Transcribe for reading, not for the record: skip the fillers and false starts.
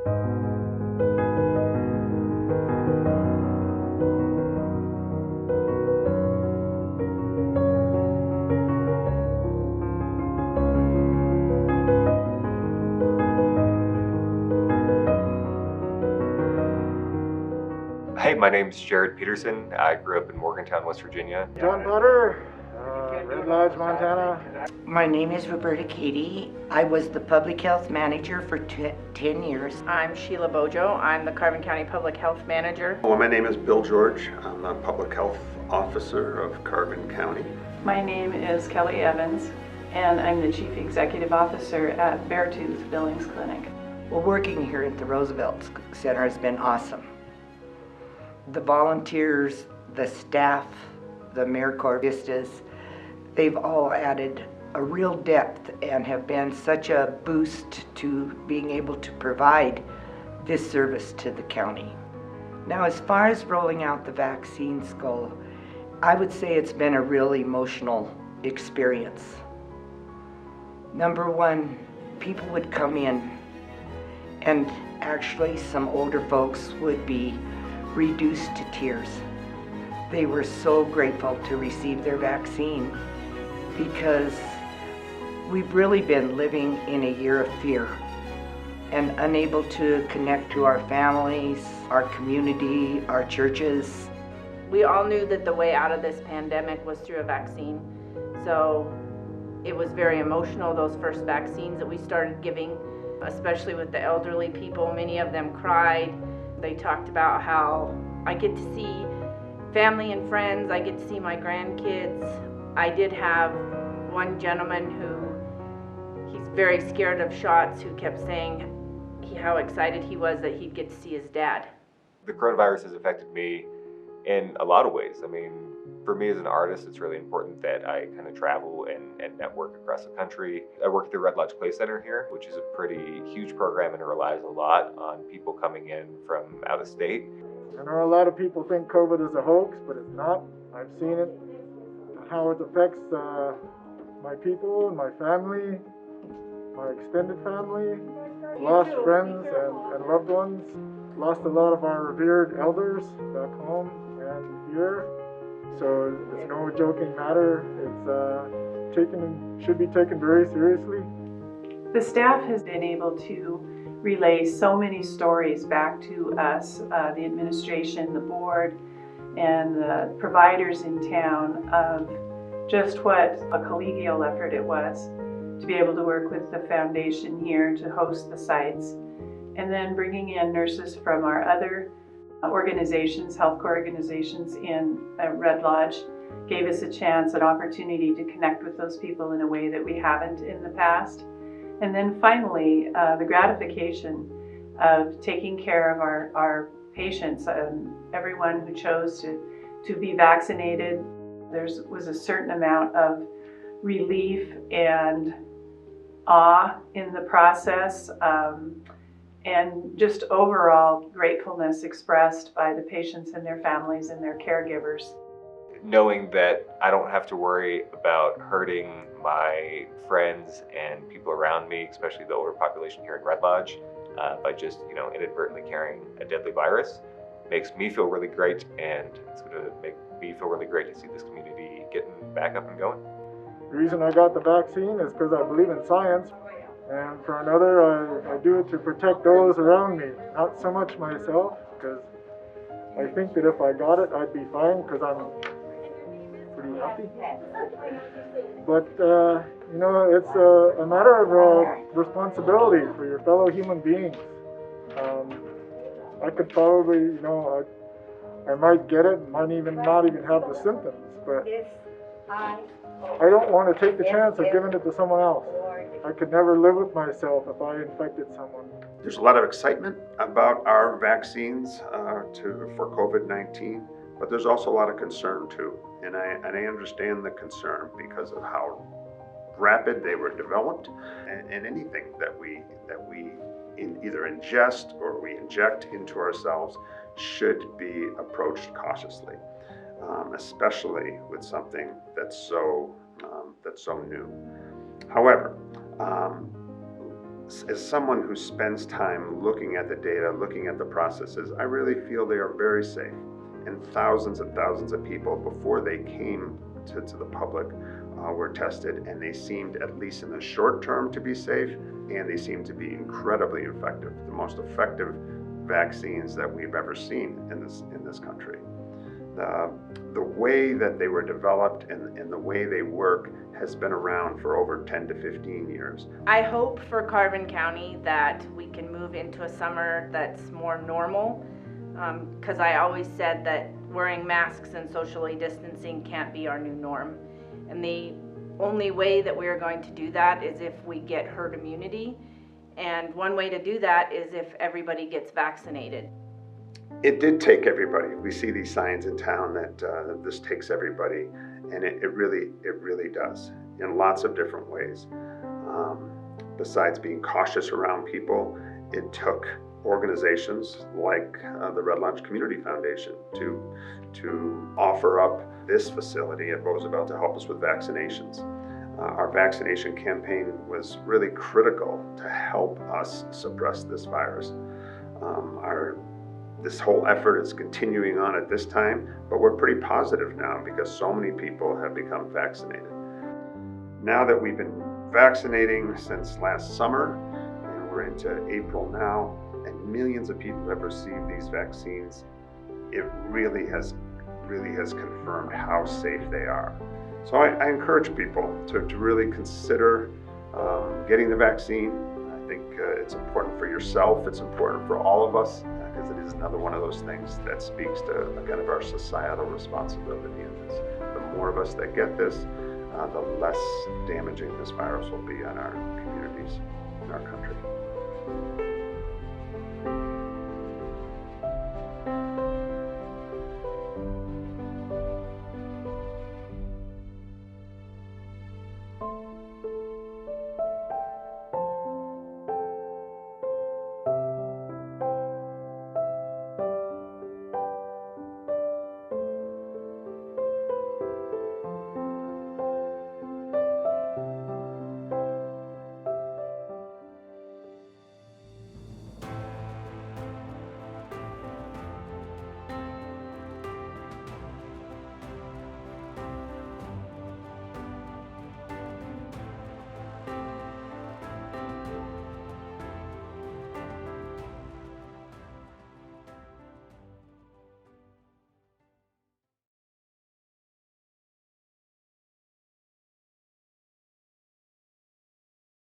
Hey, my name's Jared Peterson. I grew up in Morgantown, West Virginia. John Butter, Red Lodge, Montana. My name is Roberta Katie. I was the public health manager for 10 years. I'm Shiela Bojo. I'm the Carbon County Public Health Manager. Well, my name is Bill George. I'm the Public Health Officer of Carbon County. My name is Kelley Evans, and I'm the Chief Executive Officer at Beartooth Billings Clinic. Well, working here at the Roosevelt Center has been awesome. The volunteers, the staff, the AmeriCorps Vistas, they've all added a real depth and have been such a boost to being able to provide this service to the county. Now, as far as rolling out the vaccines go, I would say it's been a really emotional experience. Number one, people would come in and actually some older folks would be reduced to tears. They were so grateful to receive their vaccine because we've really been living in a year of fear and unable to connect to our families, our community, our churches. We all knew that the way out of this pandemic was through a vaccine. So it was very emotional, those first vaccines that we started giving, especially with the elderly people. Many of them cried. They talked about how I get to see family and friends, I get to see my grandkids. I did have one gentleman he's very scared of shots, who kept saying how excited he was that he'd get to see his dad. The coronavirus has affected me in a lot of ways. I mean, for me as an artist, it's really important that I kind of travel and network across the country. I work at the Red Lodge Play Center here, which is a pretty huge program and it relies a lot on people coming in from out of state. I know a lot of people think COVID is a hoax, but it's not. I've seen it, how it affects my people and my family, my extended family, lost friends and loved ones, lost a lot of our revered elders back home and here. So it's no joking matter. It's should be taken very seriously. The staff has been able to relay so many stories back to us, the administration, the board, and the providers in town of just what a collegial effort it was to be able to work with the foundation here to host the sites, and then bringing in nurses from our other organizations, health organizations in Red Lodge, gave us a chance, an opportunity to connect with those people in a way that we haven't in the past. And then finally, the gratification of taking care of our patients, everyone who chose to be vaccinated. There was a certain amount of relief and awe in the process, and just overall gratefulness expressed by the patients and their families and their caregivers. Knowing that I don't have to worry about hurting my friends and people around me, especially the older population here in Red Lodge, by just inadvertently carrying a deadly virus, makes me feel really great, and it's going to make me feel really great to see this community getting back up and going. The reason I got the vaccine is because I believe in science, and for another, I do it to protect those around me, not so much myself, because I think that if I got it, I'd be fine because I'm pretty healthy. But, it's a matter of responsibility for your fellow human beings. I could probably, I might get it, might not even have the symptoms, but I don't want to take the chance of giving it to someone else. I could never live with myself if I infected someone. There's a lot of excitement about our vaccines for COVID-19, but there's also a lot of concern too. And I understand the concern because of how rapid they were developed, and anything that we either ingest or we inject into ourselves should be approached cautiously, especially with something that's so new. However, as someone who spends time looking at the data, looking at the processes, I really feel they are very safe. And thousands of people before they came to the public were tested, and they seemed, at least in the short term, to be safe, and they seemed to be incredibly effective. The most effective vaccines that we've ever seen in this country. The way that they were developed and the way they work has been around for over 10 to 15 years. I hope for Carbon County that we can move into a summer that's more normal, because I always said that wearing masks and socially distancing can't be our new norm. And the only way that we're going to do that is if we get herd immunity. And one way to do that is if everybody gets vaccinated. It did take everybody. We see these signs in town that this takes everybody, and it really does, in lots of different ways. Besides being cautious around people, it took organizations like the Red Lodge Community Foundation to offer up this facility at Roosevelt to help us with vaccinations. Our vaccination campaign was really critical to help us suppress this virus. This whole effort is continuing on at this time, but we're pretty positive now because so many people have become vaccinated. Now that we've been vaccinating since last summer, and we're into April now, and millions of people have received these vaccines, it really has confirmed how safe they are. So I encourage people to really consider getting the vaccine. I think it's important for yourself, it's important for all of us, because it is another one of those things that speaks to kind of our societal responsibility in this. The more of us that get this, the less damaging this virus will be on our communities in our country.